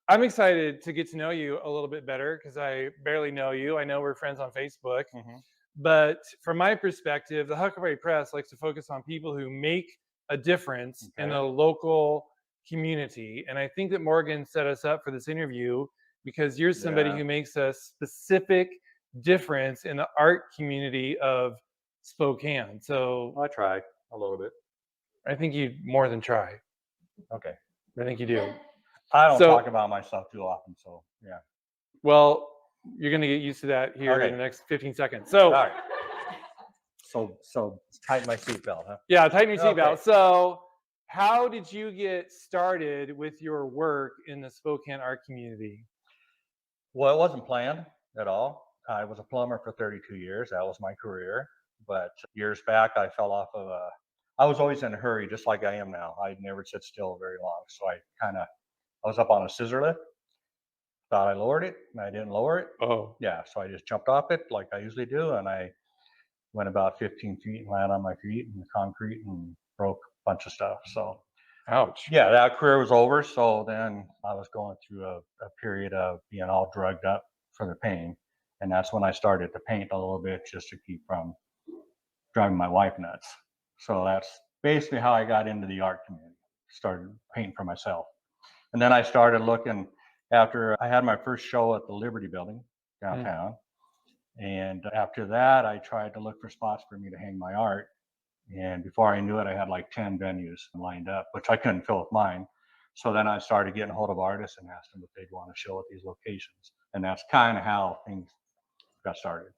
I'm excited to get to know you a little bit better because I barely know you. I know we're friends on Facebook, Hmm. but from my perspective, the Huckleberry Press likes to focus on people who make a difference in Okay. a local community. And I think that Morgan set us up for this interview because you're somebody Yeah. who makes a specific difference in the art community of Spokane. So I try a little bit. I think you more than try. Okay. I think you do. I don't So, talk about myself too often, so yeah. well, you're going to get used to that here in Okay. the next 15 seconds. All So, right. So tighten my seatbelt, huh? yeah, tighten your Okay. seatbelt. So, how did you get started with your work in the Spokane art community? Well, it wasn't planned at all. I was a plumber for 32 years. That was my career. But years back, I fell off of a. I was always in a hurry, just like I am now. I never sit still very long. So I was up on a scissor lift, thought I lowered it, and I didn't lower it. Oh, Yeah, so I just jumped off it like I usually do, and I went about 15 feet and landed on my feet in the concrete and broke a bunch of stuff. So ouch. yeah, that career was over. So then I was going through a period of being all drugged up for the pain. And that's when I started to paint a little bit just to keep from driving my wife nuts. So that's basically how I got into the art community. Started painting for myself. And then I started looking after I had my first show at the Liberty Building Mm. downtown. And after that, I tried to look for spots for me to hang my art. And before I knew it, I had like 10 venues lined up, which I couldn't fill with mine. So then I started getting a hold of artists and asked them if they'd want to show at these locations. And that's kind of how things got started.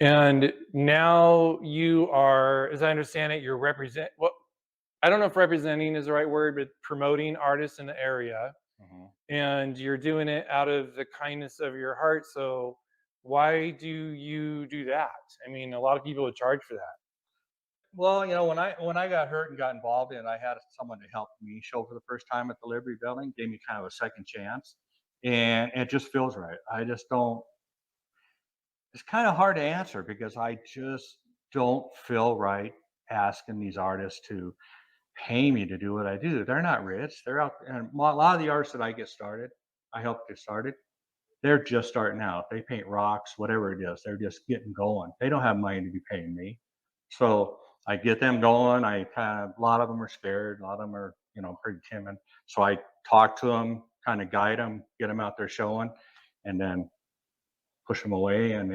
And now you are, as I understand it, you're represent. Well, I don't know if representing is the right word, but promoting artists in the area, Hmm. and you're doing it out of the kindness of your heart. So, why do you do that? I mean, a lot of people would charge for that. Well, when I got hurt and got involved in it, I had someone to help me show for the first time at the Liberty Building, gave me kind of a second chance. And it just feels right. I just don't, it's kind of hard to answer because I just don't feel right asking these artists to pay me to do what I do. They're not rich. They're out, and a lot of the artists that I helped get started. They're just starting out. They paint rocks, whatever it is. They're just getting going. They don't have money to be paying me, so I get them going. I kind of, a lot of them are scared. A lot of them are, pretty timid. So I talk to them, kind of guide them, get them out there showing, and then push them away, and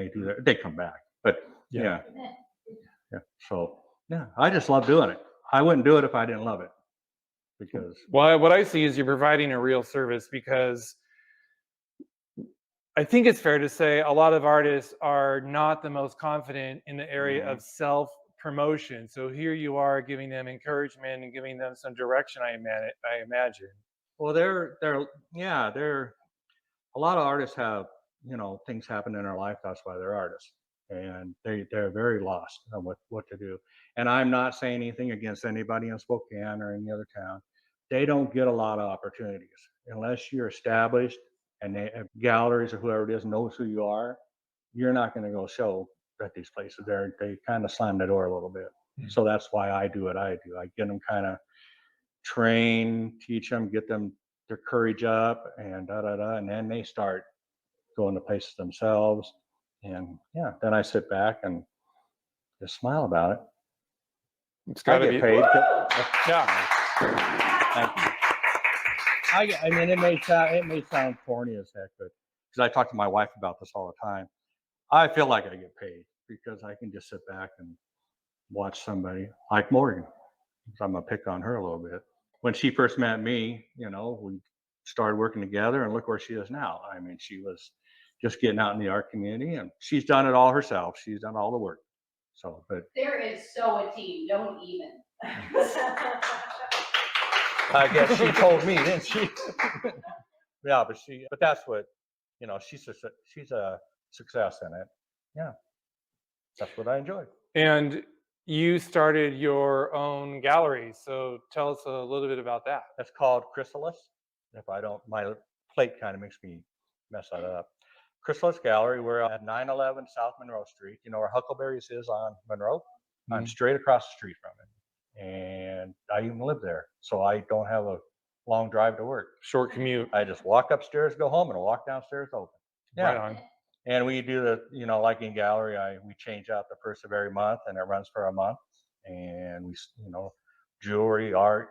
they come back. But Yeah. yeah, yeah. So yeah, I just love doing it. I wouldn't do it if I didn't love it because Well, what I see is you're providing a real service because I think it's fair to say a lot of artists are not the most confident in the area mhm. of self promotion. So here you are giving them encouragement and giving them some direction. I imagine. Well, they're yeah, they're a lot of artists have, things happen in their life. That's why they're artists, and they're very lost on what to do. And I'm not saying anything against anybody in Spokane or any other town. They don't get a lot of opportunities unless you're established and galleries or whoever it is knows who you are. You're not going to go show at these places. They kind of slam the door a little bit. Mm. So that's why I do what I do. I get them kind of train, teach them, get them their courage up, and da da da, and then they start going to places themselves. And yeah, then I sit back and just smile about it. It's I got to get be. paid. Yeah. I mean, it may sound corny as heck, but because I talk to my wife about this all the time, I feel like I get paid because I can just sit back and watch somebody like Morgan. So I'm gonna pick on her a little bit. When she first met me, we started working together, and look where she is now. I mean, she was just getting out in the art community, and she's done it all herself. She's done all the work. So, but There is so a team, don't even. I guess she told me, didn't she? Yeah, but that's what, she's a success in it. Yeah, that's what I enjoy. And you started your own gallery. So tell us a little bit about that. That's called Chrysalis. If I don't, my plate kind of makes me mess that up. Chrysalis Gallery. We're at 911 South Monroe Street. You know where Huckleberry's is on Monroe? I'm Mm. straight across the street from it. And I even live there. So I don't have a long drive to work. Short commute. I just walk upstairs, go home, and walk downstairs, open. Right Yeah. on. And we do the, like in gallery, we change out the first of every month, and it runs for a month. And jewelry, art.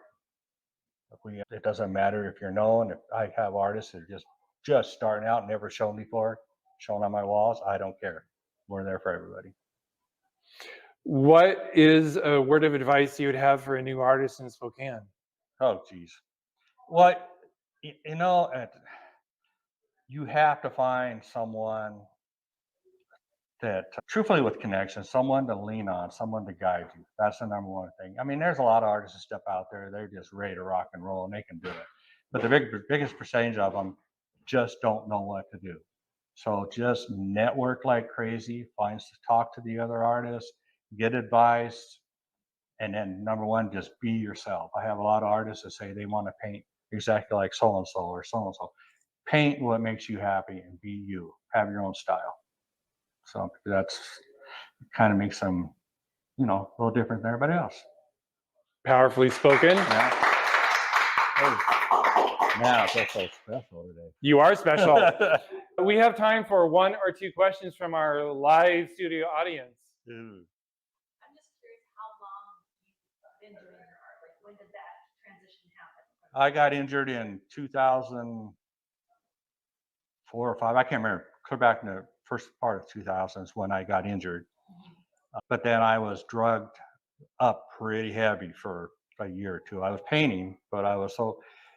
It doesn't matter if you're known. If I have artists that are just starting out, never shown before, shown on my walls, I don't care. We're there for everybody. What is a word of advice you would have for a new artist in Spokane? Oh, geez. What, you have to find someone that, truthfully, with connections, someone to lean on, someone to guide you. That's the number one thing. I mean, there's a lot of artists that step out there, they're just ready to rock and roll, and they can do it. But the biggest percentage of them just don't know what to do. So just network like crazy, talk to the other artists, get advice, and then number one, just be yourself. I have a lot of artists that say they want to paint exactly like so-and-so or so-and-so. Paint what makes you happy and be you. Have your own style. So that's kind of makes them, a little different than everybody else. Powerfully spoken. Yeah. Hey, now I feel so special today. You are special. We have time for 1 or 2 questions from our live studio audience. I'm just curious how long you've been doing your art. Like, when did that transition happen? I got injured in 2004 or 5. I can't remember. Clear back in the first part of 2000s when I got injured. But then I was drugged up pretty heavy for a year or 2. I was painting, but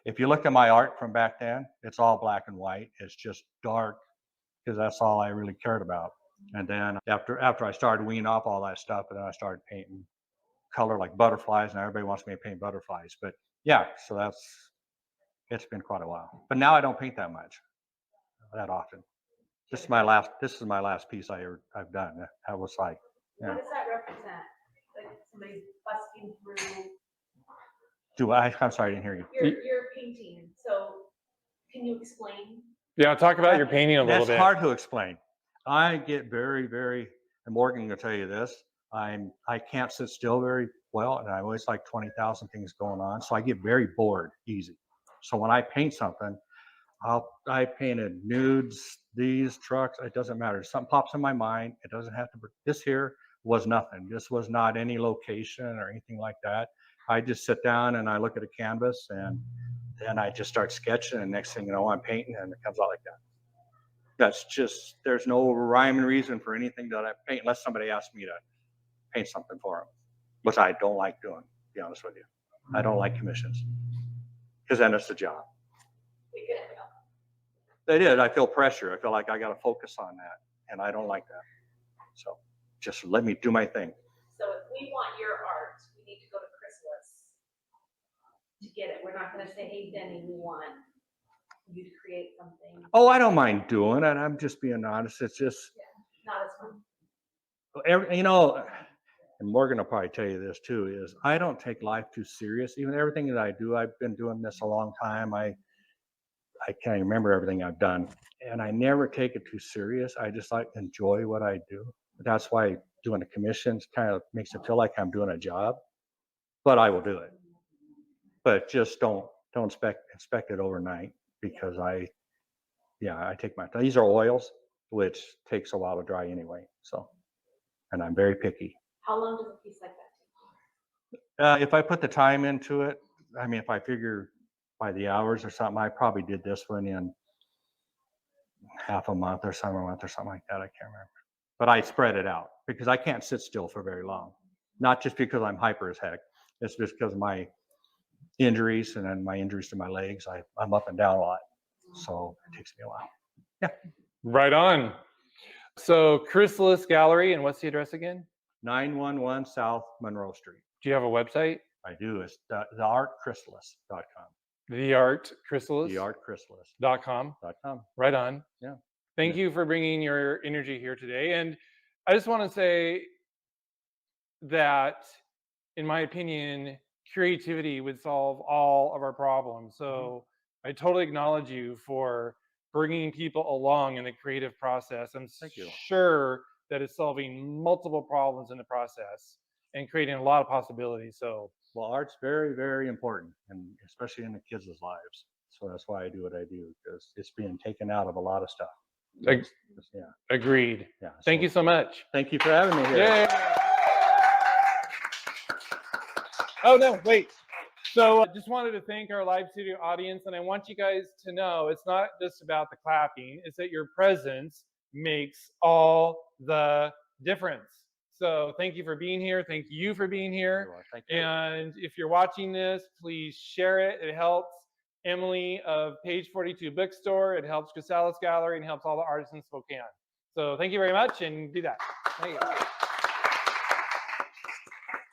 if you look at my art from back then, it's all black and white. It's just dark because that's all I really cared about. And then after I started weaning off all that stuff, and then I started painting color like butterflies, and everybody wants me to paint butterflies. But yeah, so it's been quite a while. But now I don't paint that much, that often. This is my last piece I've done. That was like, yeah. What does that represent? Like somebody busting through. I'm sorry, I didn't hear you. You're painting. So can you explain? Yeah, talk about your painting a little bit. That's hard to explain. I get very, very, and Morgan will tell you this, I can't sit still very well, and I always like 20,000 things going on. So I get very bored easy. So when I paint something, I painted nudes, these trucks, it doesn't matter. Something pops in my mind. It doesn't have to be. This here was nothing. This was not any location or anything like that. I just sit down and I look at a canvas and then I just start sketching, and next thing you know, I'm painting, and it comes out like that. That's just, there's no rhyme and reason for anything that I paint unless somebody asks me to paint something for them, which I don't like doing, to be honest with you. I don't like commissions because then it's the job. They did. I feel pressure. I feel like I got to focus on that, and I don't like that. So just let me do my thing. So if we want your art, we need to go to Chrysalis to get it. We're not going to say, hey, Denny, we want you to create something. Oh, I don't mind doing it. I'm just being honest. It's just, Not as fun. And Morgan will probably tell you this too, is I don't take life too serious. Even everything that I do, I've been doing this a long time. I can't remember everything I've done, and I never take it too serious. I just like enjoy what I do. That's why doing the commissions kind of makes it feel like I'm doing a job, but I will do it. But just don't expect it overnight, because I take my time. These are oils, which takes a while to dry anyway. So, and I'm very picky. How long does a piece like that take? If I put the time into it, I mean, if I figure by the hours or something, I probably did this one in half a month or summer month or something like that. I can't remember, but I spread it out because I can't sit still for very long. Not just because I'm hyper as heck. It's just because of my injuries, and then my injuries to my legs. I'm up and down a lot, so it takes me a while. Yeah. Right on. So Chrysalis Gallery, and what's the address again? 911 South Monroe Street. Do you have a website? I do. It's theartchrysalis.com. Theartchrysalis.com. Theartchrysalis.com. Right on. Yeah. Thank you for bringing your energy here today. And I just want to say that, in my opinion, creativity would solve all of our problems. So I totally acknowledge you for bringing people along in the creative process. I'm sure that it's solving multiple problems in the process and creating a lot of possibilities. So Well, art's very, very important, and especially in the kids' lives. So that's why I do what I do, because it's being taken out of a lot of stuff. Ag- Yeah, Agreed. yeah. Thank so you so much. Thank you for having me here. Yeah. Oh, no, wait. So I just wanted to thank our live studio audience, and I want you guys to know it's not just about the clapping, it's that your presence makes all the difference. So thank you for being here. Thank you for being here. Thank you. And if you're watching this, please share it. It helps Emily of Page 42 Bookstore. It helps Chrysalis Gallery and helps all the artists in Spokane. So thank you very much, and do that. Thank you.